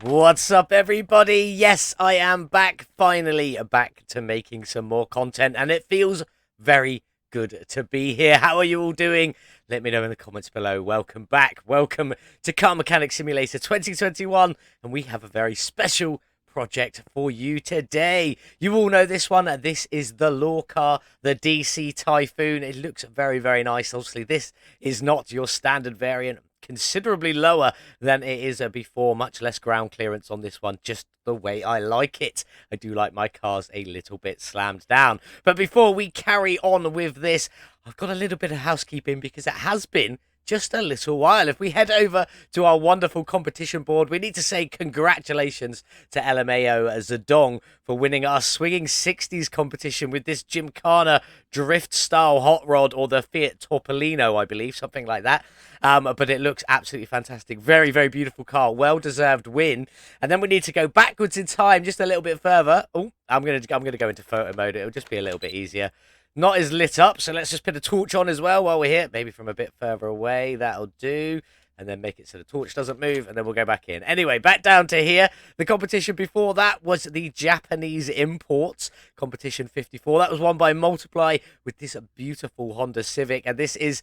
What's up, everybody? Yes, I am back, finally back to making some more content, and it feels very good to be here. How are you all doing? Let me know in the comments below. Welcome back. Welcome to Car Mechanic Simulator 2021, and we have a very special project for you today. You all know this one. This is the law car, the DC Typhoon. It looks very, very nice. Obviously, this is not your standard variant. Considerably lower than it is before, much less ground clearance on this one, just the way I like it. I do like my cars a little bit slammed down. But before we carry on with this, I've got a little bit of housekeeping because it has been just a little while. If we head over to our wonderful competition board, we need to say congratulations to LMAO Zedong for winning our Swinging 60s competition with this Gymkhana drift style hot rod, or the Fiat Topolino, I believe, something like that. But it looks absolutely fantastic. Very, very beautiful car. Well-deserved win. And then we need to go backwards in time just a little bit further. Oh, I'm gonna go into photo mode. It'll just be a little bit easier. Not as lit up, so let's just put a torch on as well while we're here. Maybe from a bit further away, that'll do. And then make it so the torch doesn't move, and then we'll go back in. Anyway, back down to here. The competition before that was the Japanese Imports Competition 54. That was won by Multiply with this beautiful Honda Civic, and this is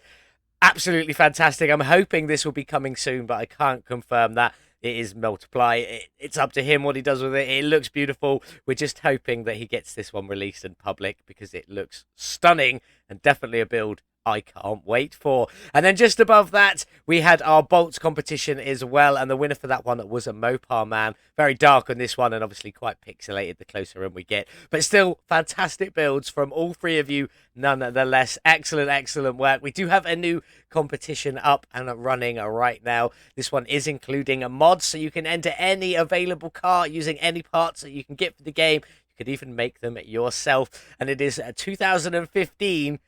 absolutely fantastic. I'm hoping this will be coming soon, but I can't confirm that. It is Multiply. It's up to him what he does with it. It looks beautiful. We're just hoping that he gets this one released in public because it looks stunning and definitely a build I can't wait for. And then just above that, we had our bolts competition as well, and the winner for that one was a Mopar Man. Very dark on this one, and obviously quite pixelated the closer in we get. But still, fantastic builds from all three of you, nonetheless. Excellent, excellent work. We do have a new competition up and running right now. This one is including a mod, so you can enter any available car using any parts that you can get for the game. You could even make them yourself, and it is 2015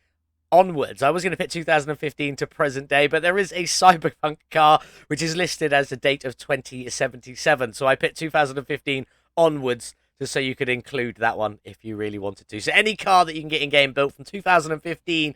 onwards. I was going to put 2015 to present day, but there is a cyberpunk car which is listed as a date of 2077, so I put 2015 onwards just so you could include that one if you really wanted to. So any car that you can get in game built from 2015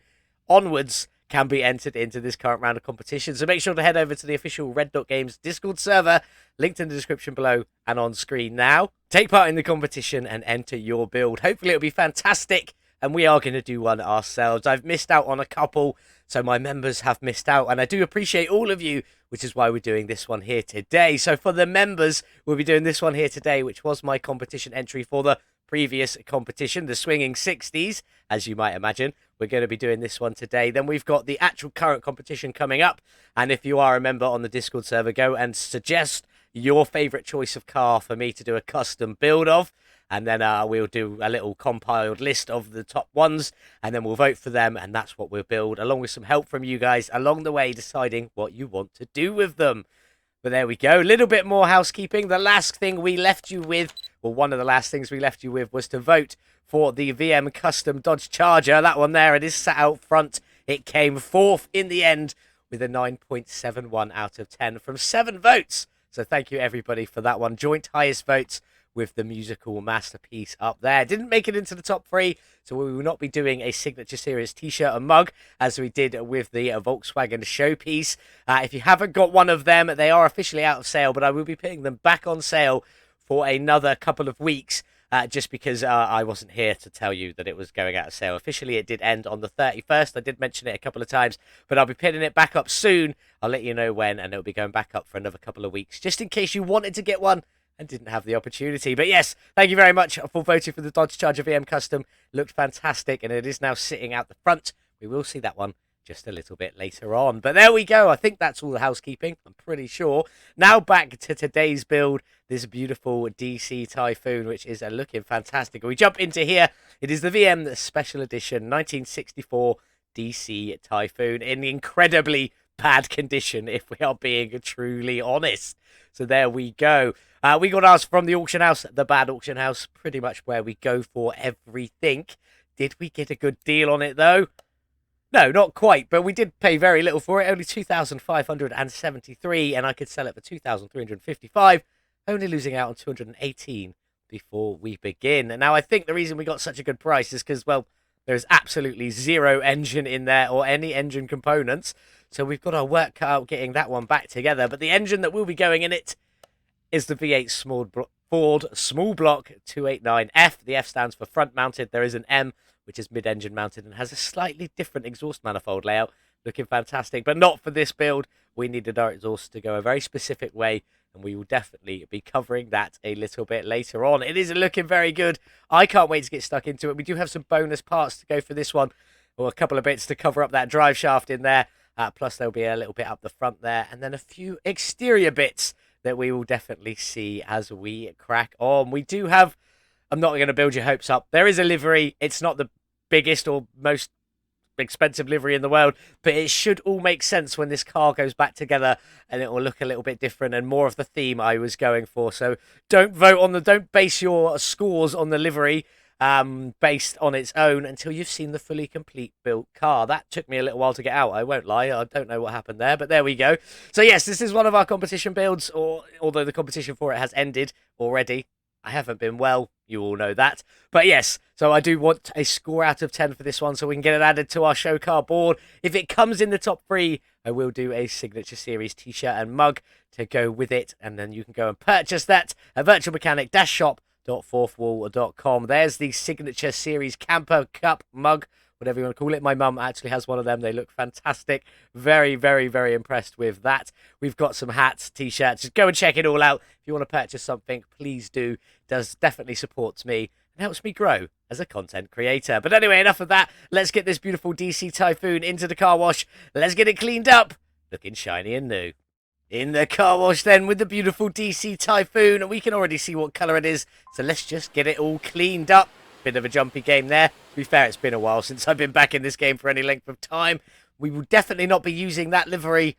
onwards can be entered into this current round of competition. So make sure to head over to the official Red Dot Games Discord server, linked in the description below and on screen now. Take part in the competition and enter your build. Hopefully it'll be fantastic, and we are going to do one ourselves. I've missed out on a couple, so my members have missed out, and I do appreciate all of you, which is why we're doing this one here today. So for the members, we'll be doing this one here today, which was my competition entry for the previous competition, the Swinging 60s, as you might imagine. We're going to be doing this one today. Then we've got the actual current competition coming up, and if you are a member on the Discord server, go and suggest your favourite choice of car for me to do a custom build of. And then we'll do a little compiled list of the top ones, and then we'll vote for them, and that's what we'll build, along with some help from you guys along the way, deciding what you want to do with them. But there we go. A little bit more housekeeping. The last thing we left you with, or one of the last things we left you with, was to vote for the VM Custom Dodge Charger. That one there, it is sat out front. It came fourth in the end with a 9.71 out of 10 from 7 votes. So thank you, everybody, for that one. Joint highest votes with the musical masterpiece up there. Didn't make it into the top 3, so we will not be doing a Signature Series t-shirt and mug as we did with the Volkswagen showpiece. If you haven't got one of them, they are officially out of sale, but I will be putting them back on sale for another couple of weeks, just because I wasn't here to tell you that it was going out of sale. Officially, it did end on the 31st. I did mention it a couple of times, but I'll be putting it back up soon. I'll let you know when, and it'll be going back up for another couple of weeks, just in case you wanted to get one and didn't have the opportunity. But yes, thank you very much for voting for the Dodge Charger VM Custom. Looked fantastic, and it is now sitting out the front. We will see that one just a little bit later on. But there we go. I think that's all the housekeeping, I'm pretty sure. Now back to today's build, this beautiful DC Typhoon, which is looking fantastic. We jump into here. It is the VM Special Edition 1964 DC Typhoon in incredibly bad condition, if we are being truly honest. So there we go. We got ours from the auction house, the bad auction house, pretty much where we go for everything. Did we get a good deal on it, though? No, not quite, but we did pay very little for it, only 2,573, and I could sell it for 2,355, only losing out on 218 before we begin. And now I think the reason we got such a good price is because, well, there's absolutely zero engine in there or any engine components, so we've got our work cut out getting that one back together. But the engine that will be going in it is the V8 Ford small block 289F. The F stands for front mounted. There is an M, which is mid-engine mounted and has a slightly different exhaust manifold layout. Looking fantastic, but not for this build. We needed our exhaust to go a very specific way, and we will definitely be covering that a little bit later on. It is looking very good. I can't wait to get stuck into it. We do have some bonus parts to go for this one, or a couple of bits to cover up that drive shaft in there. Plus, there'll be a little bit up the front there, and then a few exterior bits that we will definitely see as we crack on. We do have, I'm not going to build your hopes up, there is a livery. It's not the biggest or most expensive livery in the world, but it should all make sense when this car goes back together, and it will look a little bit different and more of the theme I was going for. So don't base your scores on the livery based on its own until you've seen the fully complete built car. That took me a little while to get out, I won't lie. I don't know what happened there, but there we go. So yes, this is one of our competition builds, although the competition for it has ended already. I haven't been well, you all know that. But yes, so I do want a score out of 10 for this one so we can get it added to our show car board. If it comes in the top 3, I will do a Signature Series t-shirt and mug to go with it, and then you can go and purchase that at virtualmechanic-shop.fourthwall.com. There's the Signature Series Camper Cup mug, whatever you want to call it. My mum actually has one of them. They look fantastic. Very, very, very impressed with that. We've got some hats, t-shirts. Just go and check it all out. If you want to purchase something, please do. It does definitely supports me and helps me grow as a content creator. But anyway, enough of that. Let's get this beautiful DC Typhoon into the car wash. Let's get it cleaned up, looking shiny and new. In the car wash then with the beautiful DC Typhoon, and we can already see what colour it is, so let's just get it all cleaned up. Bit of a jumpy game there. To be fair, it's been a while since I've been back in this game for any length of time. We will definitely not be using that livery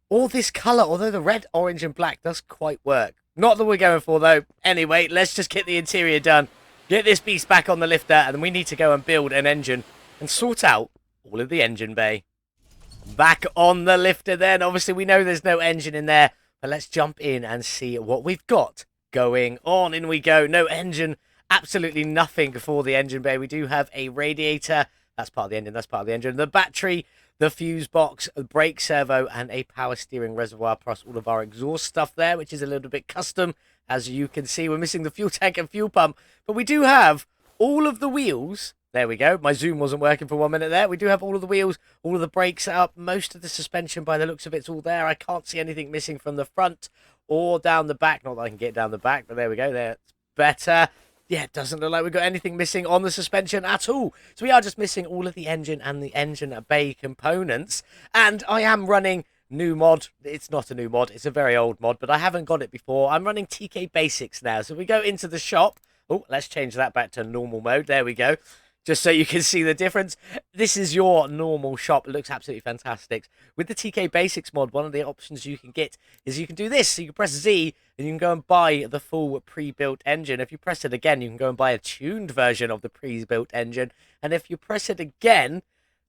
or this colour, although the red, orange and black does quite work. Not that we're going for though. Anyway, let's just get the interior done, get this beast back on the lifter, and then we need to go and build an engine and sort out all of the engine bay. Back on the lifter then. Obviously, we know there's no engine in there, but let's jump in and see what we've got going on. In we go. No engine. Absolutely nothing for the engine bay. We do have a radiator. That's part of the engine. That's part of the engine. The battery, the fuse box, a brake servo, and a power steering reservoir, plus all of our exhaust stuff there, which is a little bit custom. As you can see, we're missing the fuel tank and fuel pump, but we do have all of the wheels. There we go. My zoom wasn't working for 1 minute there. We do have all of the wheels, all of the brakes up, most of the suspension by the looks of it's all there. I can't see anything missing from the front or down the back. Not that I can get down the back, but there we go. That's better. Yeah, it doesn't look like we've got anything missing on the suspension at all. So we are just missing all of the engine and the engine bay components. And I am running new mod. It's not a new mod. It's a very old mod, but I haven't got it before. I'm running TK Basics now. So we go into the shop. Oh, let's change that back to normal mode. There we go. Just so you can see the difference. This is your normal shop. It looks absolutely fantastic. With the TK Basics mod, one of the options you can get is you can do this. So you can press Z and you can go and buy the full pre-built engine. If you press it again, you can go and buy a tuned version of the pre-built engine. And if you press it again,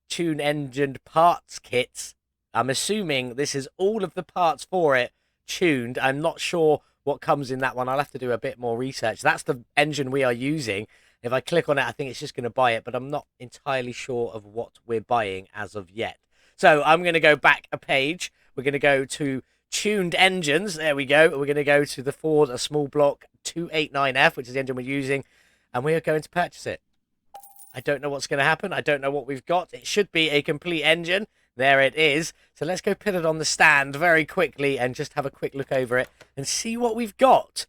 tune engine parts kits. I'm assuming this is all of the parts for it tuned. I'm not sure what comes in that one. I'll have to do a bit more research. That's the engine we are using. If I click on it, I think it's just going to buy it, but I'm not entirely sure of what we're buying as of yet. So I'm going to go back a page. We're going to go to tuned engines. There we go. We're going to go to the Ford a small block 289F, which is the engine we're using, and we are going to purchase it. I don't know what's going to happen. I don't know what we've got. It should be a complete engine. There it is. So let's go put it on the stand very quickly and just have a quick look over it and see what we've got.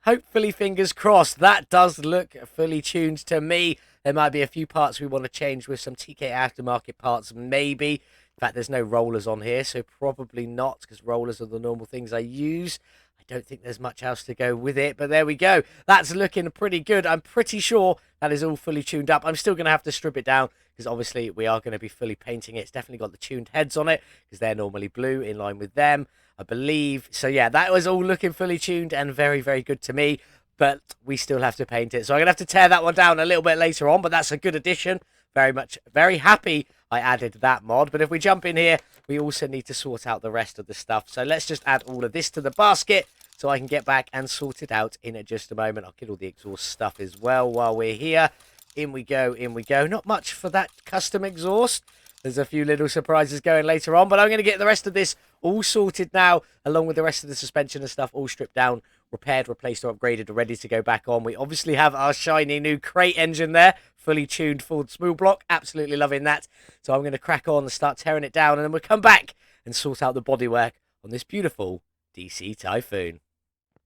Hopefully, fingers crossed, that does look fully tuned to me. There might be a few parts we want to change with some TK Aftermarket parts, maybe. In fact, there's no rollers on here, so probably not, because rollers are the normal things I use. I don't think there's much else to go with it, but there we go. That's looking pretty good. I'm pretty sure that is all fully tuned up. I'm still going to have to strip it down, because obviously we are going to be fully painting it. It's definitely got the tuned heads on it, because they're normally blue, in line with them, I believe. So yeah, that was all looking fully tuned and very, very good to me, but we still have to paint it. So I'm going to have to tear that one down a little bit later on, but that's a good addition. Very happy I added that mod. But if we jump in here, we also need to sort out the rest of the stuff. So let's just add all of this to the basket so I can get back and sort it out in just a moment. I'll get all the exhaust stuff as well while we're here. In we go, in we go. Not much for that custom exhaust. There's a few little surprises going later on, but I'm going to get the rest of this all sorted now, along with the rest of the suspension and stuff all stripped down, repaired, replaced, or upgraded, ready to go back on. We obviously have our shiny new crate engine there, fully tuned Ford smooth block. Absolutely loving that. So I'm going to crack on and start tearing it down, and then we'll come back and sort out the bodywork on this beautiful DC Typhoon.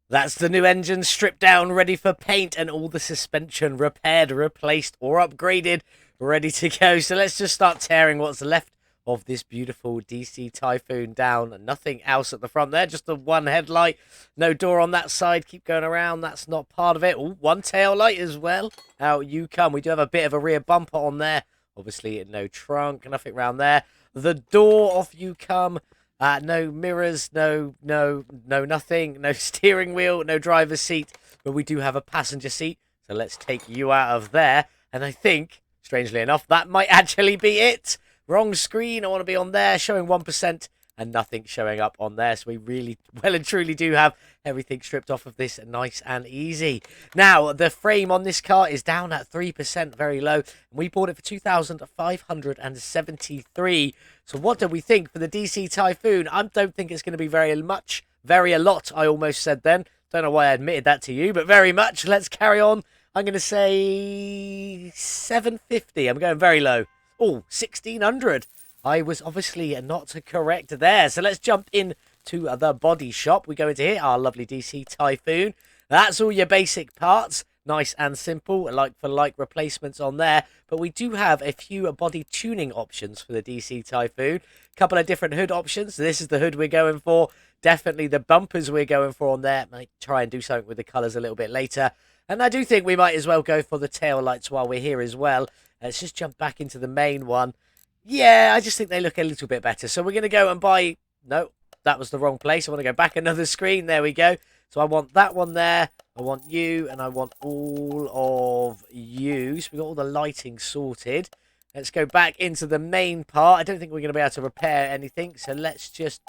That's the new engine stripped down, ready for paint, and all the suspension repaired, replaced, or upgraded, ready to go. So let's just start tearing what's left of this beautiful DC Typhoon down. Nothing else at the front there, just the one headlight. No door on that side. Keep going around. That's not part of it. Oh, one tail light as well. Out you come. We do have a bit of a rear bumper on there. Obviously, no trunk, nothing around there. The door, off you come. No mirrors, no nothing. No steering wheel, no driver's seat. But we do have a passenger seat. So let's take you out of there. And I think, strangely enough, that might actually be it. Wrong screen. I want to be on there, showing 1% and nothing showing up on there. So we really, well and truly do have everything stripped off of this nice and easy. Now, the frame on this car is down at 3%, very low. And we bought it for $2,573. So what do we think for the DC Typhoon? I don't think it's going to be very much, very a lot, I almost said then. Don't know why I admitted that to you, but very much. Let's carry on. I'm going to say $750. I'm going very low. Oh, $1,600. I was obviously not correct there. So let's jump in to the body shop. We go into here, our lovely DC Typhoon. That's all your basic parts. Nice and simple, like-for-like replacements on there. But we do have a few body tuning options for the DC Typhoon. A couple of different hood options. This is the hood we're going for. Definitely the bumpers we're going for on there. Might try and do something with the colours a little bit later. And I do think we might as well go for the tail lights while we're here as well. Let's just jump back into the main one. Yeah, I just think they look a little bit better. So we're going to go and buy... No, that was the wrong place. I want to go back another screen. There we go. So I want that one there. I want you, and I want all of you. So we've got all the lighting sorted. Let's go back into the main part. I don't think we're going to be able to repair anything. So let's just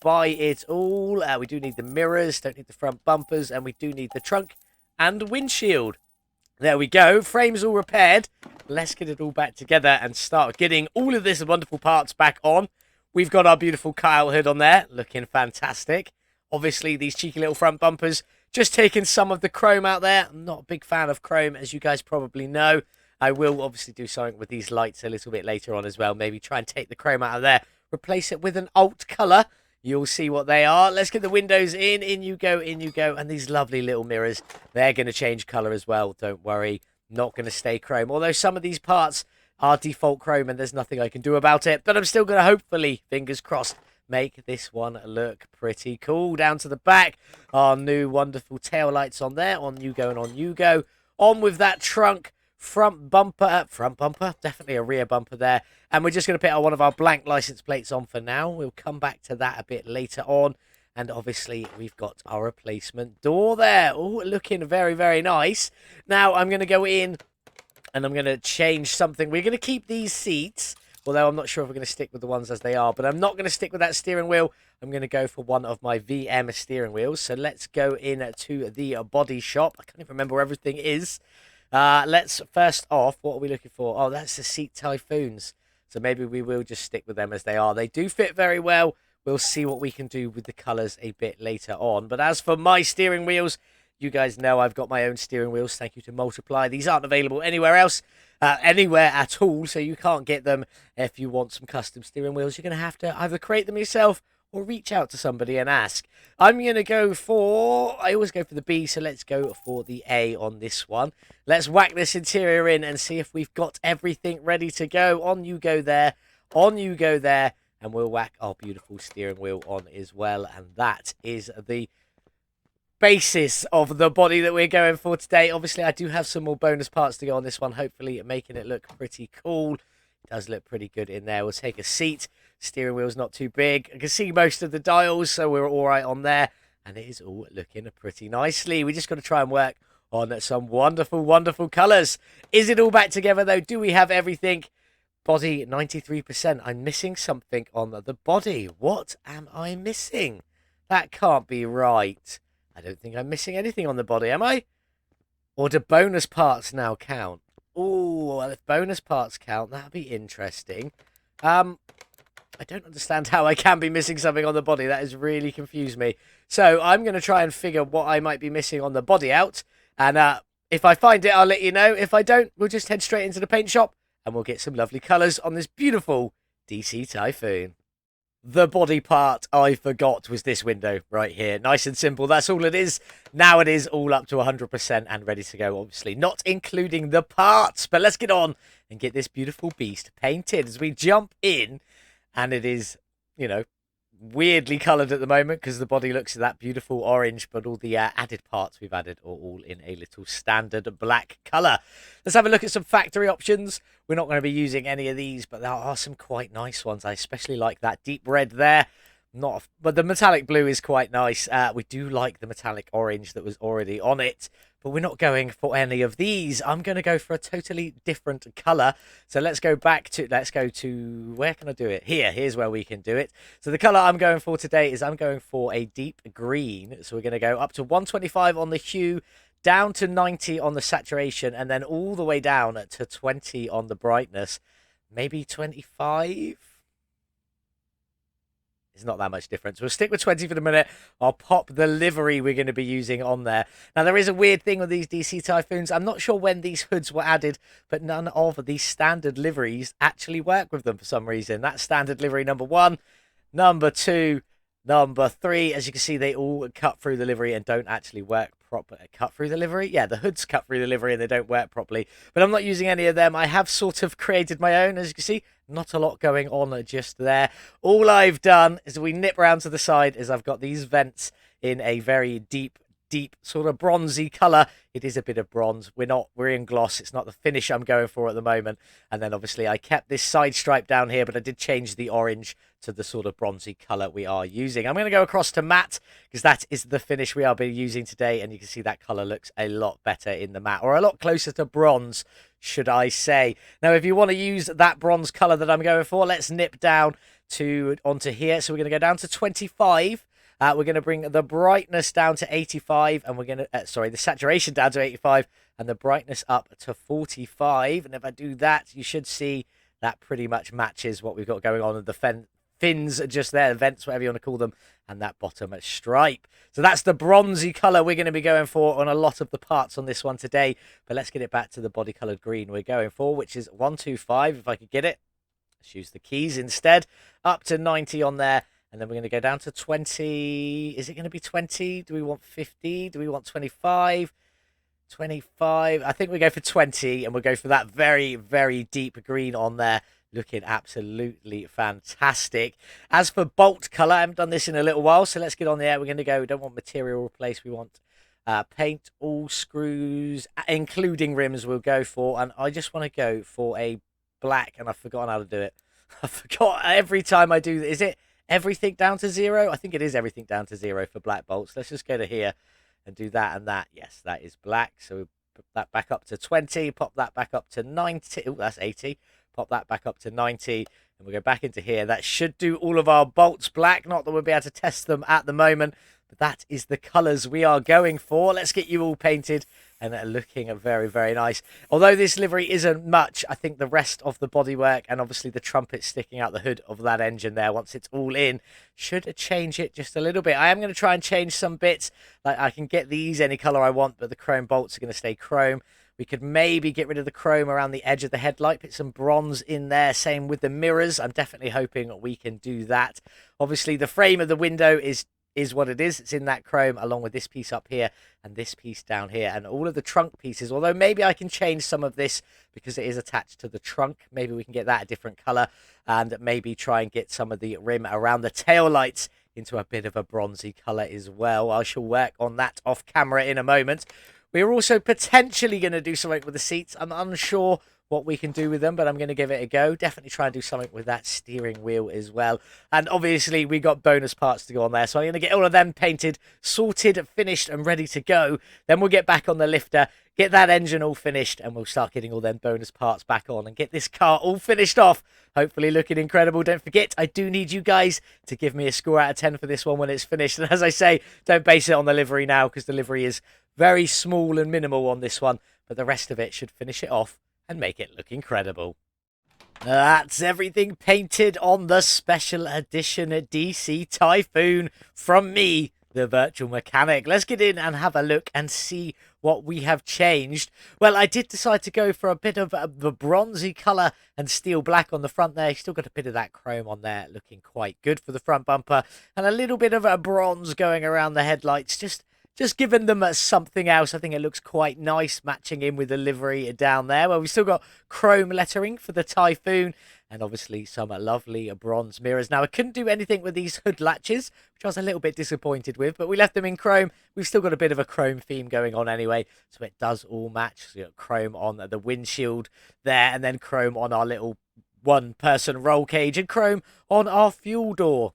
buy it all. We do need the mirrors. Don't need the front bumpers. And we do need the trunk and windshield. There we go. Frames all repaired. Let's get it all back together and start getting all of this wonderful parts back on. We've got our beautiful cutout hood on there. Looking fantastic. Obviously, these cheeky little front bumpers. Just taking some of the chrome out there. I'm not a big fan of chrome, as you guys probably know. I will obviously do something with these lights a little bit later on as well. Maybe try and take the chrome out of there. Replace it with an alt colour. You'll see what they are. Let's get the windows in. In you go, in you go. And these lovely little mirrors, they're going to change colour as well. Don't worry. Not going to stay chrome. Although some of these parts are default chrome and there's nothing I can do about it. But I'm still going to hopefully, fingers crossed, make this one look pretty cool. Down to the back, our new wonderful tail lights on there. On you go and on you go. On with that trunk. Front bumper, definitely a rear bumper there. And we're just going to put one of our blank license plates on for now. We'll come back to that a bit later on. And obviously, we've got our replacement door there. Oh, looking very, very nice. Now, I'm going to go in and I'm going to change something. We're going to keep these seats, although I'm not sure if we're going to stick with the ones as they are. But I'm not going to stick with that steering wheel. I'm going to go for one of my VM steering wheels. So let's go in to the body shop. I can't even remember where everything is. Let's first off, what are we looking for? Oh, that's the Seat Typhoons. So maybe we will just stick with them as they are. They do fit very well. We'll see what we can do with the colours a bit later on. But as for my steering wheels, you guys know I've got my own steering wheels. Thank you to Multiply. These aren't available anywhere else, anywhere at all. So you can't get them if you want some custom steering wheels. You're going to have to either create them yourself or reach out to somebody and ask. I'm going to go for... I always go for the B, so let's go for the A on this one. Let's whack this interior in and see if we've got everything ready to go. On you go there. On you go there. And we'll whack our beautiful steering wheel on as well. And that is the basis of the body that we're going for today. Obviously, I do have some more bonus parts to go on this one. Hopefully, making it look pretty cool. It does look pretty good in there. We'll take a seat. Steering wheel's not too big. I can see most of the dials, so we're all right on there. And it is all looking pretty nicely. We just got to try and work on some wonderful, wonderful colours. Is it all back together, though? Do we have everything? Body, 93%. I'm missing something on the body. What am I missing? That can't be right. I don't think I'm missing anything on the body, am I? Or do bonus parts now count? Oh, well, if bonus parts count, that'd be interesting. I don't understand how I can be missing something on the body. That has really confused me. So I'm going to try and figure what I might be missing on the body out. And if I find it, I'll let you know. If I don't, we'll just head straight into the paint shop and we'll get some lovely colours on this beautiful DC Typhoon. The body part I forgot was this window right here. Nice and simple. That's all it is. Now it is all up to 100% and ready to go, obviously. Not including the parts. But let's get on and get this beautiful beast painted as we jump in. And it is, you know, weirdly coloured at the moment because the body looks that beautiful orange, but all the added parts we've added are all in a little standard black colour. Let's have a look at some factory options. We're not going to be using any of these, but there are some quite nice ones. I especially like that deep red there. But the metallic blue is quite nice. We do like the metallic orange that was already on it, but we're not going for any of these. I'm going to go for a totally different colour. So let's go to, where can I do it? Here's where we can do it. So the colour I'm going for today is I'm going for a deep green. So we're going to go up to 125 on the hue, down to 90 on the saturation, and then all the way down to 20 on the brightness. Maybe 25? It's not that much difference. We'll stick with 20 for the minute. I'll pop the livery we're going to be using on there. Now, there is a weird thing with these DC Typhoons. I'm not sure when these hoods were added, but none of these standard liveries actually work with them for some reason. That's standard livery number 1, number 2, number 3. As you can see, they all cut through the livery and don't actually work properly. Cut through the livery? Yeah, the hoods cut through the livery and they don't work properly. But I'm not using any of them. I have sort of created my own, as you can see. Not a lot going on just there. All I've done is we nip round to the side is I've got these vents in a very deep sort of bronzy colour. It is a bit of bronze. We're in gloss. It's not the finish I'm going for at the moment. And then obviously I kept this side stripe down here, but I did change the orange to the sort of bronzy colour we are using. I'm going to go across to matte because that is the finish we are be using today. And you can see that colour looks a lot better in the matte, or a lot closer to bronze, should I say. Now, if you want to use that bronze colour that I'm going for, let's nip down onto here. So we're going to go down to 25. We're going to bring the brightness down to 85, and we're going to, the saturation down to 85, and the brightness up to 45. And if I do that, you should see that pretty much matches what we've got going on with the fins just there, vents, whatever you want to call them, and that bottom stripe. So that's the bronzy colour we're going to be going for on a lot of the parts on this one today. But let's get it back to the body coloured green we're going for, which is 125, if I could get it. Let's use the keys instead. Up to 90 on there. And then we're going to go down to 20. Is it going to be 20? Do we want 50? Do we want 25? 25. I think we go for 20, and we'll go for that very, very deep green on there. Looking absolutely fantastic. As for bolt colour, I haven't done this in a little while, so let's get on there. We're going to go, we don't want material replace. We want paint all screws, including rims, we'll go for. And I just want to go for a black, and I've forgotten how to do it. I forgot every time I do. Is it everything down to 0? I think it is everything down to 0 for black bolts. Let's just go to here and do that and that. Yes, that is black. So we put that back up to 20, pop that back up to 90. Oh, that's 80. Pop that back up to 90, and we'll go back into here. That should do all of our bolts black. Not that we'll be able to test them at the moment, but that is the colours we are going for. Let's get you all painted and looking very, very nice. Although this livery isn't much, I think the rest of the bodywork and obviously the trumpet sticking out the hood of that engine there, once it's all in, should change it just a little bit. I am going to try and change some bits. Like, I can get these any colour I want, but the chrome bolts are going to stay chrome. We could maybe get rid of the chrome around the edge of the headlight, put some bronze in there. Same with the mirrors. I'm definitely hoping we can do that. Obviously, the frame of the window is what it is. It's in that chrome, along with this piece up here and this piece down here, and all of the trunk pieces. Although maybe I can change some of this because it is attached to the trunk. Maybe we can get that a different color, and maybe try and get some of the rim around the tail lights into a bit of a bronzy color as well. I shall work on that off camera in a moment. We're also potentially going to do something with the seats. I'm unsure what we can do with them, but I'm going to give it a go. Definitely try and do something with that steering wheel as well. And obviously, we got bonus parts to go on there, so I'm going to get all of them painted, sorted, finished, and ready to go. Then we'll get back on the lifter, get that engine all finished, and we'll start getting all them bonus parts back on and get this car all finished off. Hopefully looking incredible. Don't forget, I do need you guys to give me a score out of 10 for this one when it's finished. And as I say, don't base it on the livery now, because the livery is very small and minimal on this one, but the rest of it should finish it off and make it look incredible. That's everything painted on the special edition DC Typhoon from me, the virtual mechanic. Let's get in and have a look and see what we have changed. Well, I did decide to go for a bit of the bronzy colour and steel black on the front there. Still got a bit of that chrome on there, looking quite good for the front bumper. And a little bit of a bronze going around the headlights, just giving them something else. I think it looks quite nice, matching in with the livery down there. Well, we've still got chrome lettering for the Typhoon, and obviously some lovely bronze mirrors. Now, I couldn't do anything with these hood latches, which I was a little bit disappointed with, but we left them in chrome. We've still got a bit of a chrome theme going on anyway, so it does all match. So you got chrome on the windshield there, and then chrome on our little one-person roll cage, and chrome on our fuel door.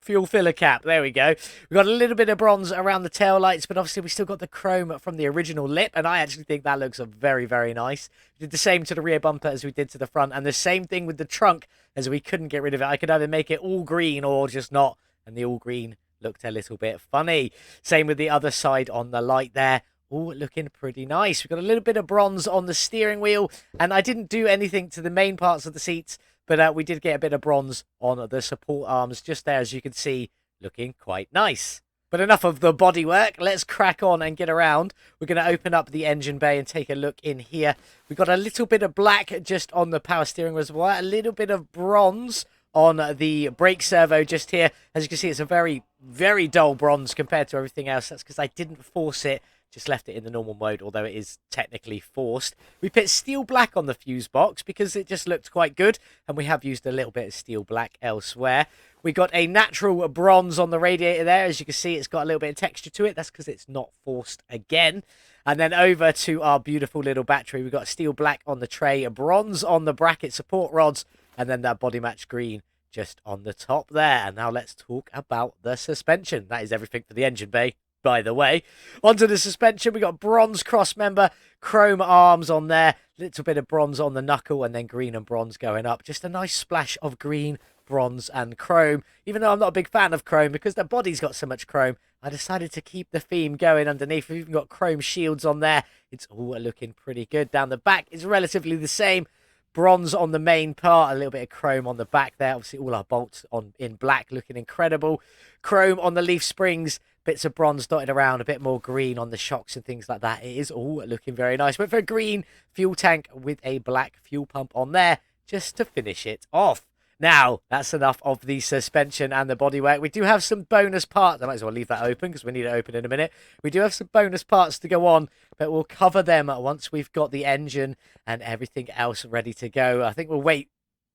Fuel filler cap. There we go. We've got a little bit of bronze around the tail lights, but obviously we still got the chrome from the original lip, and I actually think that looks very, very nice. We did the same to the rear bumper as we did to the front, and the same thing with the trunk, as we couldn't get rid of it. I could either make it all green or just not, and the all green looked a little bit funny. Same with the other side on the light there. All looking pretty nice. We've got a little bit of bronze on the steering wheel, and I didn't do anything to the main parts of the seats, but we did get a bit of bronze on the support arms just there, as you can see, looking quite nice. But enough of the bodywork. Let's crack on and get around. We're going to open up the engine bay and take a look in here. We've got a little bit of black just on the power steering reservoir, a little bit of bronze on the brake servo just here. As you can see, it's a very, very dull bronze compared to everything else. That's because I didn't force it. Just left it in the normal mode, although it is technically forced. We put steel black on the fuse box because it just looked quite good, and we have used a little bit of steel black elsewhere. We got a natural bronze on the radiator there. As you can see, it's got a little bit of texture to it. That's because it's not forced again. And then over to our beautiful little battery. We've got steel black on the tray, a bronze on the bracket support rods, and then that body match green just on the top there. And now let's talk about the suspension. That is everything for the engine bay, by the way. Onto the suspension, we got bronze cross member, chrome arms on there, little bit of bronze on the knuckle, and then green and bronze going up. Just a nice splash of green, bronze, and chrome. Even though I'm not a big fan of chrome, because the body's got so much chrome, I decided to keep the theme going underneath. We've even got chrome shields on there. It's all looking pretty good. Down the back is relatively the same. Bronze on the main part, a little bit of chrome on the back there. Obviously, all our bolts in black, looking incredible. Chrome on the leaf springs, bits of bronze dotted around, a bit more green on the shocks and things like that. It is all looking very nice. Went for a green fuel tank with a black fuel pump on there, just to finish it off. Now, that's enough of the suspension and the bodywork. We do have some bonus parts. I might as well leave that open because we need it open in a minute. We do have some bonus parts to go on, but we'll cover them once we've got the engine and everything else ready to go. I think we'll wait.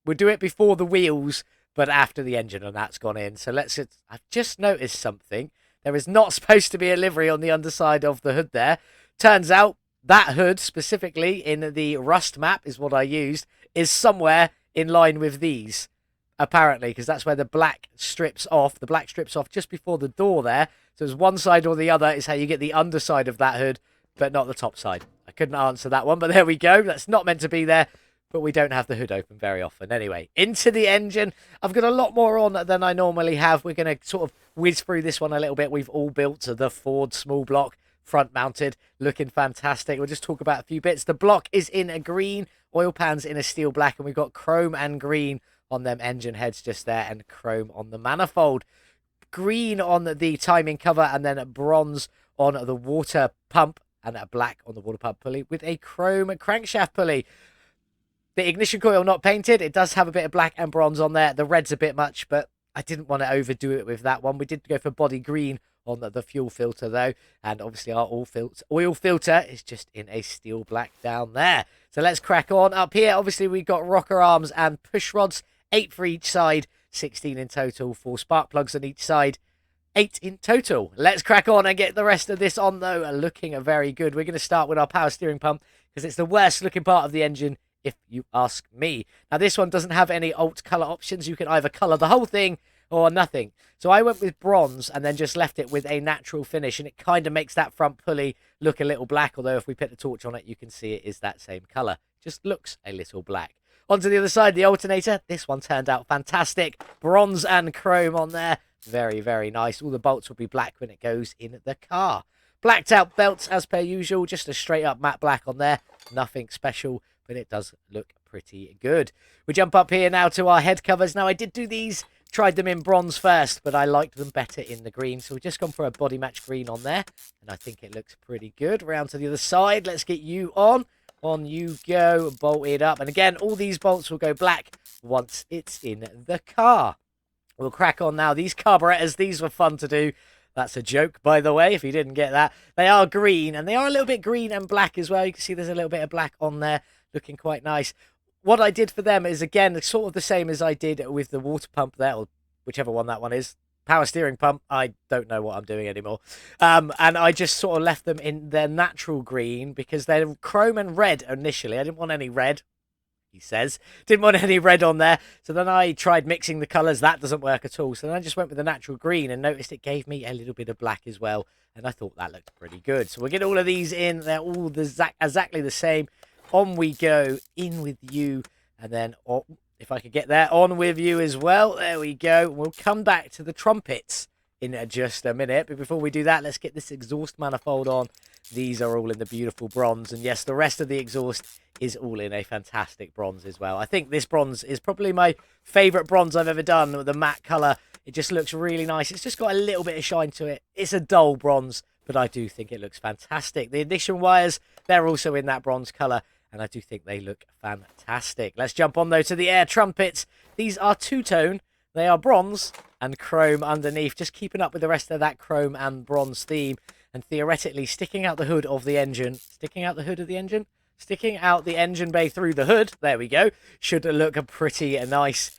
We'll do it before the wheels, but after the engine and that's gone in. So I've just noticed something. There is not supposed to be a livery on the underside of the hood there. Turns out that hood, specifically in the rust map is what I used, is somewhere in line with these, apparently, because that's where the black strips off. The black strips off just before the door there. So it's one side or the other is how you get the underside of that hood, but not the top side. I couldn't answer that one, but there we go. That's not meant to be there, but we don't have the hood open very often. Anyway, into the engine. I've got a lot more on than I normally have. We're going to sort of whiz through this one a little bit. We've all built the Ford small block, front mounted, looking fantastic. We'll just talk about a few bits. The block is in a green, oil pans in a steel black, and we've got chrome and green on them engine heads just there, and chrome on the manifold. Green on the timing cover, and then bronze on the water pump, and a black on the water pump pulley with a chrome crankshaft pulley. The ignition coil not painted. It does have a bit of black and bronze on there. The red's a bit much, but I didn't want to overdo it with that one. We did go for body green on the fuel filter, though. And obviously our oil filter is just in a steel black down there. So let's crack on. Up here, obviously, we've got rocker arms and push rods. 8 for each side. 16 in total. 4 spark plugs on each side. 8 in total. Let's crack on and get the rest of this on, though. Looking very good. We're going to start with our power steering pump because it's the worst looking part of the engine, if you ask me. Now, this one doesn't have any alt color options. You can either color the whole thing or nothing. So I went with bronze and then just left it with a natural finish, and it kind of makes that front pulley look a little black, although if we put the torch on it, you can see it is that same color. Just looks a little black. Onto the other side, the alternator. This one turned out fantastic. Bronze and chrome on there. Very, very nice. All the bolts will be black when it goes in the car. Blacked out belts as per usual. Just a straight up matte black on there. Nothing special, but it does look pretty good. We jump up here now to our head covers. Now, I did do these, tried them in bronze first, but I liked them better in the green. So we've just gone for a body match green on there, and I think it looks pretty good. Round to the other side. Let's get you on. On you go, bolt it up. And again, all these bolts will go black once it's in the car. We'll crack on now. These carburetors, these were fun to do. That's a joke, by the way, if you didn't get that. They are green, and they are a little bit green and black as well. You can see there's a little bit of black on there, looking quite nice. What I did for them is, again, sort of the same as I did with the water pump there, or whichever one that one is. Power steering pump, I don't know what I'm doing anymore. And I just sort of left them in their natural green because they're chrome and red initially. I didn't want any red, he says. Didn't want any red on there. So then I tried mixing the colours. That doesn't work at all. So then I just went with the natural green and noticed it gave me a little bit of black as well. And I thought that looked pretty good. So we'll get all of these in. They're all exactly the same. On we go. In with you. And then... Oh, if I could get there, on with you as well. There we go. We'll come back to the trumpets in just a minute. But before we do that, let's get this exhaust manifold on. These are all in the beautiful bronze. And yes, the rest of the exhaust is all in a fantastic bronze as well. I think this bronze is probably my favourite bronze I've ever done with the matte colour. It just looks really nice. It's just got a little bit of shine to it. It's a dull bronze, but I do think it looks fantastic. The ignition wires, they're also in that bronze colour. And I do think they look fantastic. Let's jump on, though, to the air trumpets. These are two-tone. They are bronze and chrome underneath. Just keeping up with the rest of that chrome and bronze theme. And theoretically, sticking out the hood of the engine. Sticking out the hood of the engine? Sticking out the engine bay through the hood. There we go. Should look pretty nice,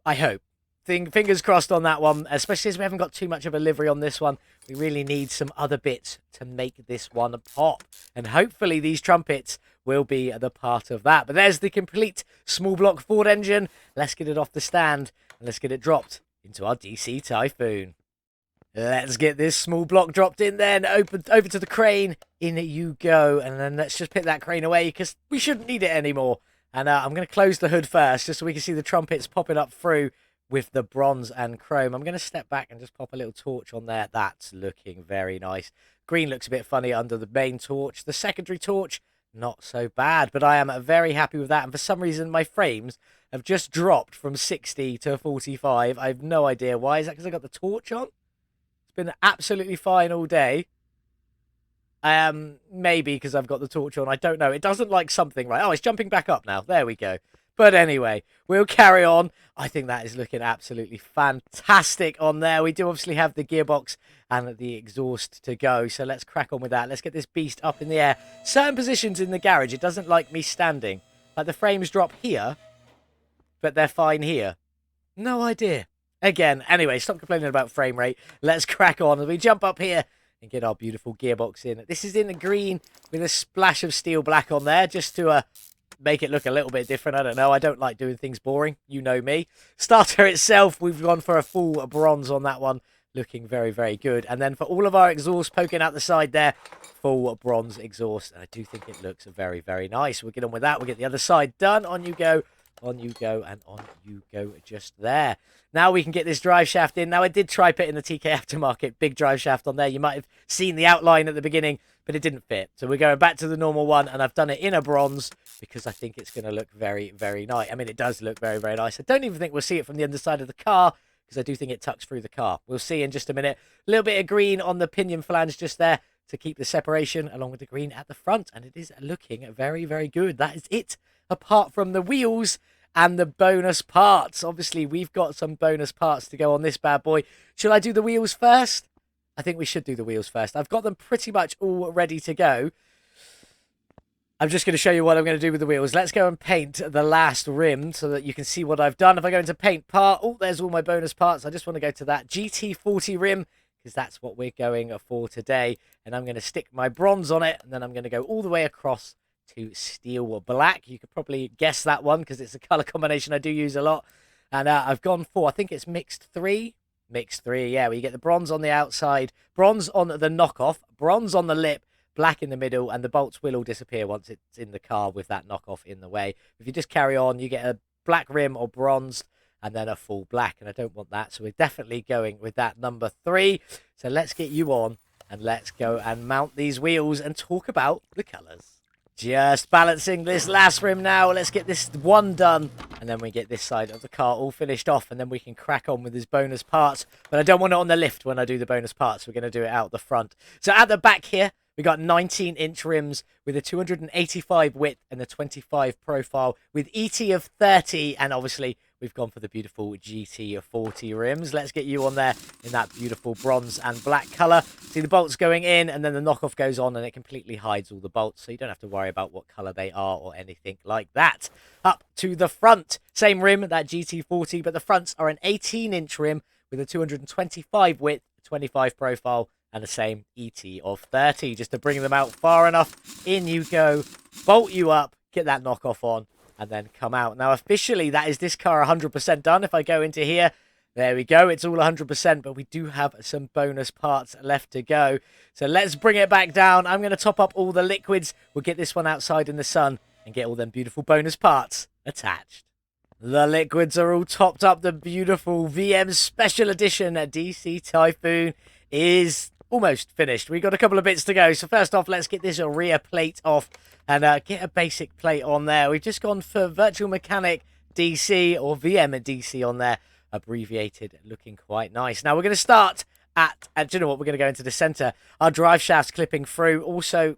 I hope. Fingers crossed on that one, especially as we haven't got too much of a livery on this one. We really need some other bits to make this one pop. And hopefully these trumpets will be the part of that. But there's the complete small block Ford engine. Let's get it off the stand and let's get it dropped into our DC Typhoon. Let's get this small block dropped in then. Over to the crane. In you go. And then let's just put that crane away because we shouldn't need it anymore. And I'm going to close the hood first just so we can see the trumpets popping up through with the bronze and chrome. I'm going to step back and just pop a little torch on there. That's looking very nice. Green looks a bit funny under the main torch. The secondary torch, not so bad, but I am very happy with that. And for some reason, my frames have just dropped from 60 to 45. I have no idea why. Is that because I got the torch on? It's been absolutely fine all day. Maybe because I've got the torch on. I don't know. It doesn't like something right. Oh, it's jumping back up now. There we go. But anyway, we'll carry on. I think that is looking absolutely fantastic on there. We do obviously have the gearbox and the exhaust to go. So let's crack on with that. Let's get this beast up in the air. Certain positions in the garage, it doesn't like me standing. Like the frames drop here, but they're fine here. No idea. Again, anyway, stop complaining about frame rate. Let's crack on. We jump up here and get our beautiful gearbox in. This is in the green with a splash of steel black on there just to... make it look a little bit different. I don't know. I don't like doing things boring. You know me. Starter itself, we've gone for a full bronze on that one. Looking very, very good. And then for all of our exhaust poking out the side there, full bronze exhaust. And I do think it looks very, very nice. We'll get on with that. We'll get the other side done. On you go. On you go. And on you go just there. Now we can get this drive shaft in. Now I did try putting the TK Aftermarket big drive shaft on there. You might have seen the outline at the beginning, but it didn't fit. So we're going back to the normal one, and I've done it in a bronze because I think it's going to look very, very nice. I mean, it does look very, very nice. I don't even think we'll see it from the underside of the car because I do think it tucks through the car. We'll see in just a minute. A little bit of green on the pinion flange just there to keep the separation along with the green at the front, and it is looking very, very good. That is it, apart from the wheels and the bonus parts. Obviously, we've got some bonus parts to go on this bad boy. Should I do the wheels first? I think we should do the wheels first. I've got them pretty much all ready to go. I'm just going to show you what I'm going to do with the wheels. Let's go and paint the last rim so that you can see what I've done. If I go into paint part, oh, there's all my bonus parts. I just want to go to that GT40 rim because that's what we're going for today. And I'm going to stick my bronze on it, and then I'm going to go all the way across to steel black. You could probably guess that one because it's a color combination I do use a lot. And I've gone for, I think it's mixed three. Mixed three, yeah, where you get the bronze on the outside, bronze on the knockoff, bronze on the lip, black in the middle, and the bolts will all disappear once it's in the car with that knockoff in the way. If you just carry on, you get a black rim or bronze and then a full black, and I don't want that, so we're definitely going with that number 3. So let's get you on and let's go and mount these wheels and talk about the colors. Just balancing this last rim now. Let's get this one done. And then we get this side of the car all finished off. And then we can crack on with his bonus parts. But I don't want it on the lift when I do the bonus parts. We're going to do it out the front. So at the back here, we got 19-inch rims with a 285 width and a 25 profile with ET of 30. And obviously, we've gone for the beautiful GT of 40 rims. Let's get you on there in that beautiful bronze and black colour. See the bolts going in, and then the knockoff goes on, and it completely hides all the bolts, so you don't have to worry about what colour they are or anything like that. Up to the front. Same rim, that GT40, but the fronts are an 18-inch rim with a 225 width, 25 profile, and the same ET of 30. Just to bring them out far enough, in you go, bolt you up, get that knockoff on, and then come out. Now, officially, that is this car 100% done. If I go into here, there we go. It's all 100%, but we do have some bonus parts left to go. So let's bring it back down. I'm going to top up all the liquids. We'll get this one outside in the sun and get all them beautiful bonus parts attached. The liquids are all topped up. The beautiful VM Special Edition DC Typhoon is almost finished. We've got a couple of bits to go. So first off, let's get this rear plate off and get a basic plate on there. We've just gone for Virtual Mechanic DC or VM DC on there. Abbreviated, looking quite nice. Now we're going to start at, do you know what, we're going to go into the center. Our drive shaft's clipping through. Also,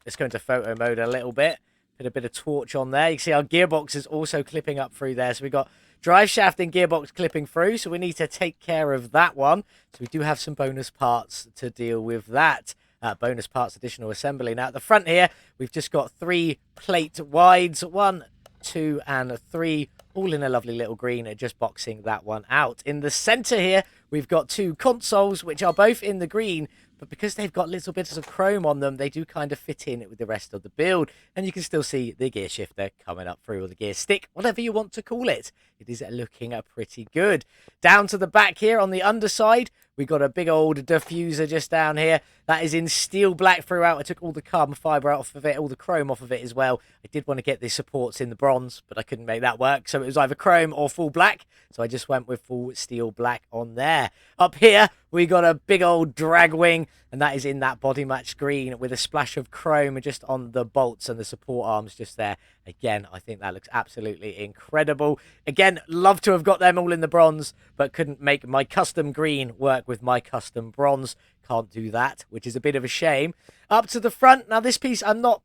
let's go into photo mode a little bit. Put a bit of torch on there. You can see our gearbox is also clipping up through there. So we've got drive shaft and gearbox clipping through. So we need to take care of that one. So we do have some bonus parts to deal with that. Bonus parts additional assembly. Now at the front here, we've just got 3 plate wides. 1, 2, and 3. All in a lovely little green, just boxing that one out. In the center here, we've got 2 consoles, which are both in the green, but because they've got little bits of chrome on them, they do kind of fit in with the rest of the build. And you can still see the gear shifter coming up through, or the gear stick, whatever you want to call it. It is looking pretty good. Down to the back here on the underside, we got a big old diffuser just down here. That is in steel black throughout. I took all the carbon fibre off of it, all the chrome off of it as well. I did want to get the supports in the bronze, but I couldn't make that work. So it was either chrome or full black. So I just went with full steel black on there. Up here, we got a big old drag wing, and that is in that body match green with a splash of chrome just on the bolts and the support arms just there. Again, I think that looks absolutely incredible. Again, love to have got them all in the bronze, but couldn't make my custom green work with my custom bronze. Can't do that, which is a bit of a shame. Up to the front. Now, this piece I'm not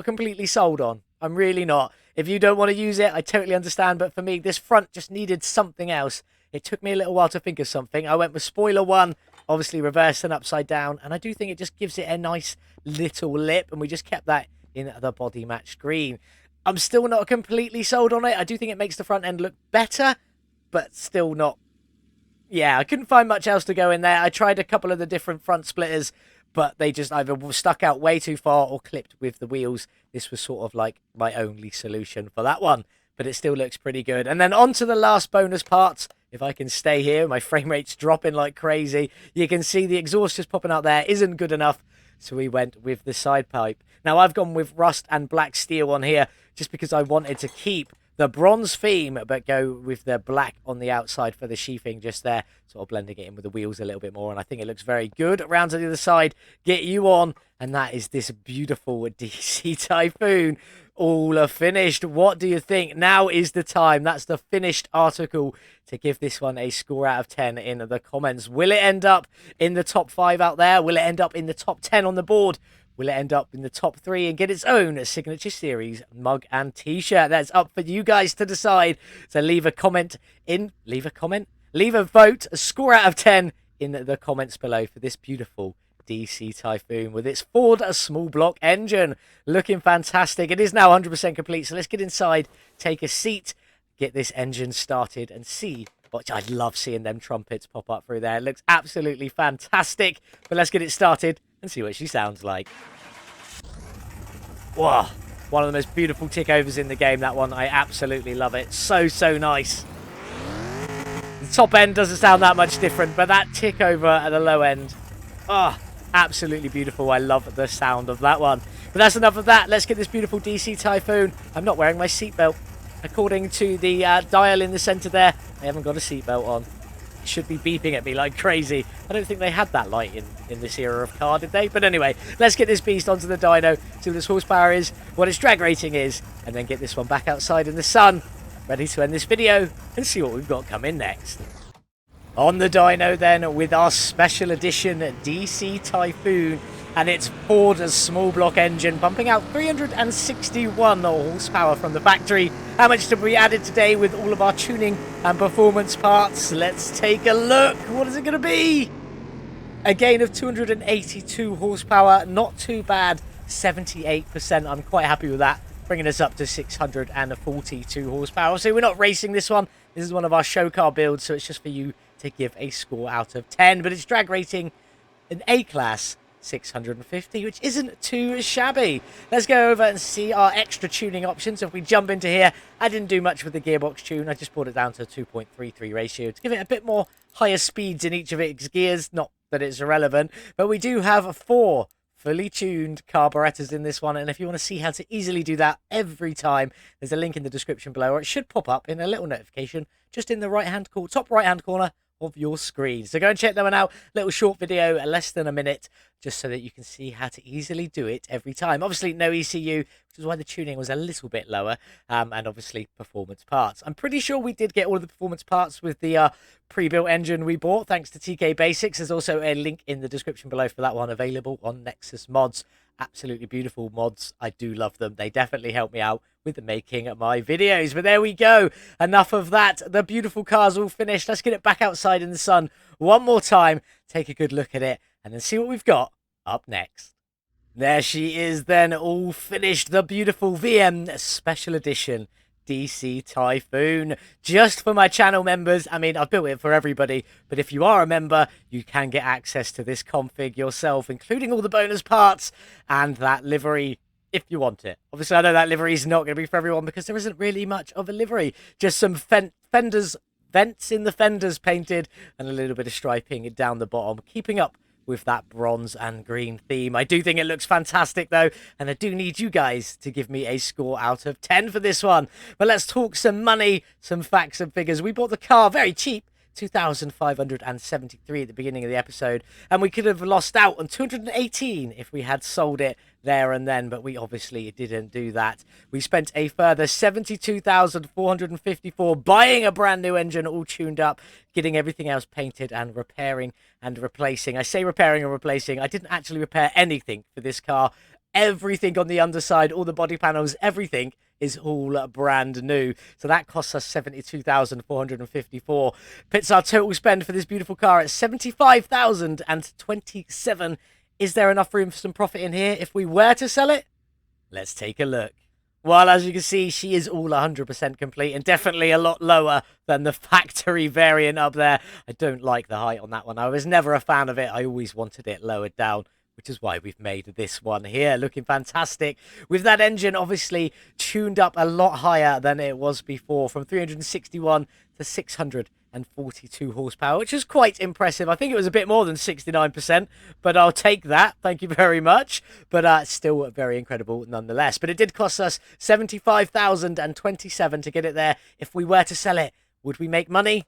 completely sold on. I'm really not. If you don't want to use it, I totally understand. But for me, this front just needed something else. It took me a little while to think of something. I went with spoiler 1, obviously reversed and upside down. And I do think it just gives it a nice little lip. And we just kept that in the body match green. I'm still not completely sold on it. I do think it makes the front end look better, but still not. Yeah, I couldn't find much else to go in there. I tried a couple of the different front splitters, but they just either stuck out way too far or clipped with the wheels. This was sort of like my only solution for that one, but it still looks pretty good. And then on to the last bonus parts. If I can stay here, my frame rate's dropping like crazy. You can see the exhaust just popping out there isn't good enough, so we went with the side pipe. Now, I've gone with rust and black steel on here just because I wanted to keep the bronze theme, but go with the black on the outside for the sheathing just there, sort of blending it in with the wheels a little bit more. And I think it looks very good. Around to the other side, get you on, and that is this beautiful DC Typhoon. All finished. What do you think? Now is the time. That's the finished article to give this one a score out of 10 in the comments. Will it end up in the top 5 out there? Will it end up in the top 10 on the board? Will it end up in the top 3 and get its own Signature Series mug and t-shirt? That's up for you guys to decide. So leave a comment, leave a vote, a score out of 10 in the comments below for this beautiful DC Typhoon with its Ford small block engine. Looking fantastic. It is now 100% complete. So let's get inside, take a seat, get this engine started and see. Which I love seeing them trumpets pop up through there. It looks absolutely fantastic. But let's get it started and see what she sounds like. Wow, one of the most beautiful tickovers in the game, that one. I absolutely love it. So nice. The top end doesn't sound that much different, but that tickover at the low end, absolutely beautiful. I love the sound of that one. But that's enough of that. Let's get this beautiful DC Typhoon. I'm not wearing my seatbelt. According to the dial in the center there, I haven't got a seatbelt on. should be beeping at me like crazy. I don't think they had that light in this era of car, did they? But anyway, let's get this beast onto the dyno, see what its horsepower is, what its drag rating is, and then get this one back outside in the sun, ready to end this video and see what we've got coming next. On the dyno then, with our special edition DC Typhoon and its Ford small block engine pumping out 361 horsepower from the factory. How much did we added today with all of our tuning and performance parts? Let's take a look. What is it going to be? A gain of 282 horsepower, not too bad, 78%. I'm quite happy with that, bringing us up to 642 horsepower. So we're not racing this one. This is one of our show car builds, so it's just for you to give a score out of 10. But its drag rating, an A-class, 650, which isn't too shabby. Let's go over and see our extra tuning options. If we jump into here, I didn't do much with the gearbox tune. I just brought it down to a 2.33 ratio to give it a bit more higher speeds in each of its gears. Not that it's irrelevant, but we do have 4 fully tuned carburetors in this one, and if you want to see how to easily do that every time, there's a link in the description below, or it should pop up in a little notification just in the top right hand corner of your screen. So go and check that one out. Little short video, less than a minute, just so that you can see how to easily do it every time. Obviously no ECU, which is why the tuning was a little bit lower, and obviously performance parts. I'm pretty sure we did get all of the performance parts with the pre-built engine we bought, thanks to TK Basics. There's also a link in the description below for that one, available on Nexus Mods. Absolutely beautiful mods. I do love them. They definitely help me out with the making of my videos. But there we go. Enough of that. The beautiful car's all finished. Let's get it back outside in the sun one more time. Take a good look at it and then see what we've got up next. There she is then, all finished. The beautiful VM Special Edition DC Typhoon, just for my channel members. I mean, I've built it for everybody, but if you are a member, you can get access to this config yourself, including all the bonus parts and that livery if you want it. Obviously, I know that livery is not going to be for everyone because there isn't really much of a livery. Just some vents in the fenders painted and a little bit of striping down the bottom, keeping up with that bronze and green theme. I do think it looks fantastic though, and I do need you guys to give me a score out of 10 for this one. But let's talk some money, some facts and figures. We bought the car very cheap, 2,573 at the beginning of the episode, and we could have lost out on 218 if we had sold it there and then, but we obviously didn't do that. We spent a further 72,454 buying a brand new engine, all tuned up, getting everything else painted and repairing and replacing. I say repairing and replacing, I didn't actually repair anything for this car. Everything on the underside, all the body panels, everything is all brand new. So that costs us 72,454. Puts our total spend for this beautiful car at 75,027. Is there enough room for some profit in here if we were to sell it? Let's take a look. Well, as you can see, she is all 100% complete and definitely a lot lower than the factory variant up there. I don't like the height on that one. I was never a fan of it. I always wanted it lowered down, which is why we've made this one here, looking fantastic. With that engine obviously tuned up a lot higher than it was before, from 361 to 642 horsepower, which is quite impressive. I think it was a bit more than 69%, but I'll take that. Thank you very much. But still very incredible nonetheless. But it did cost us 75,027 to get it there. If we were to sell it, would we make money?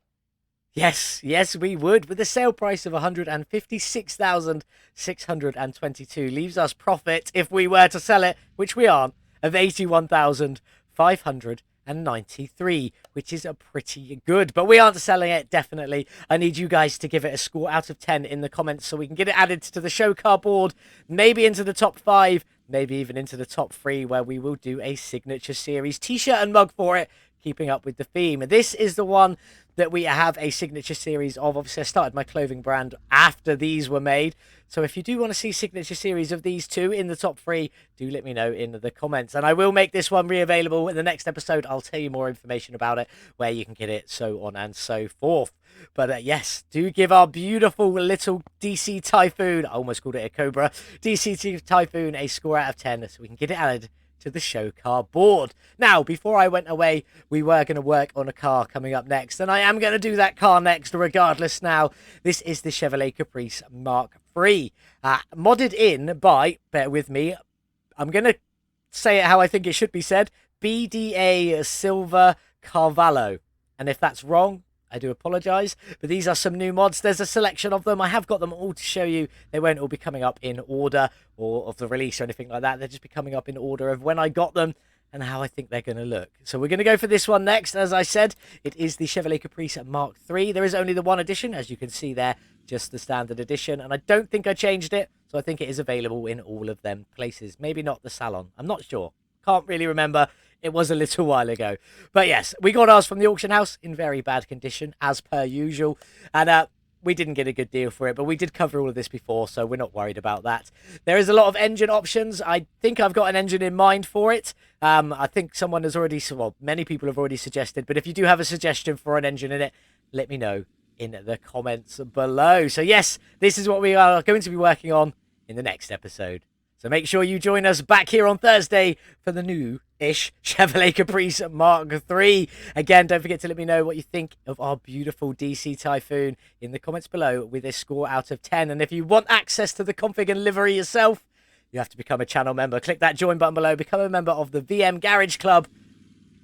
Yes, we would, with a sale price of 156,622. Leaves us profit, if we were to sell it, which we aren't, of 81,593, which is a pretty good. But we aren't selling it, definitely. I need you guys to give it a score out of 10 in the comments so we can get it added to the show car board, maybe into the top 5, maybe even into the top 3, where we will do a signature series t-shirt and mug for it, keeping up with the theme. This is the one that we have a signature series of. Obviously, I started my clothing brand after these were made. So if you do want to see signature series of these two in the top 3, do let me know in the comments. And I will make this one re-available in the next episode. I'll tell you more information about it, where you can get it, so on and so forth. But yes, do give our beautiful little DC Typhoon, I almost called it a Cobra, DC Typhoon a score out of 10 so we can get it added to the show car board. Now, before I went away, we were going to work on a car coming up next, and I am going to do that car next regardless now. This is the Chevrolet Caprice Mark III, modded in by, bear with me, I'm going to say it how I think it should be said, BDA Silver Carvalho. And if that's wrong, I do apologise, but these are some new mods. There's a selection of them. I have got them all to show you. They won't all be coming up in order or of the release or anything like that. They'll just be coming up in order of when I got them and how I think they're going to look. So we're going to go for this one next. As I said, it is the Chevrolet Caprice Mark III. There is only the one edition, as you can see there, just the standard edition. And I don't think I changed it, so I think it is available in all of them places. Maybe not the salon. I'm not sure. Can't really remember. It was a little while ago. But yes, we got ours from the auction house in very bad condition, as per usual. And we didn't get a good deal for it, but we did cover all of this before, so we're not worried about that. There is a lot of engine options. I think I've got an engine in mind for it. I think someone has already, well, many people have already suggested, but if you do have a suggestion for an engine in it, let me know in the comments below. So yes, this is what we are going to be working on in the next episode. So make sure you join us back here on Thursday for the new-ish Chevrolet Caprice Mark III. Again, don't forget to let me know what you think of our beautiful DC Typhoon in the comments below with a score out of 10. And if you want access to the config and livery yourself, you have to become a channel member. Click that join button below. Become a member of the VM Garage Club,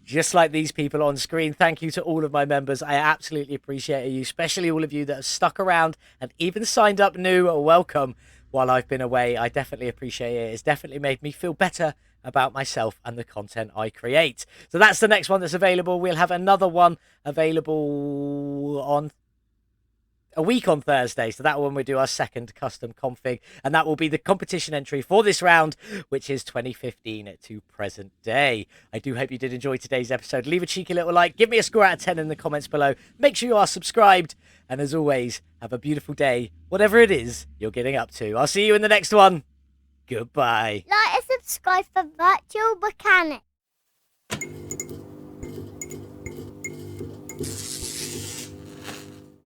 just like these people on screen. Thank you to all of my members. I absolutely appreciate you, especially all of you that have stuck around and even signed up new. Welcome. While I've been away, I definitely appreciate it. It's definitely made me feel better about myself and the content I create. So that's the next one that's available. We'll have another one available on a week on Thursday. So that one we do our second custom config, and that will be the competition entry for this round, which is 2015 to present day. I do hope you did enjoy today's episode. Leave a cheeky little like, give me a score out of 10 in the comments below. Make sure you are subscribed, and as always, have a beautiful day, whatever it is you're getting up to. I'll see you in the next one. Goodbye. Like and subscribe for Virtual Mechanic.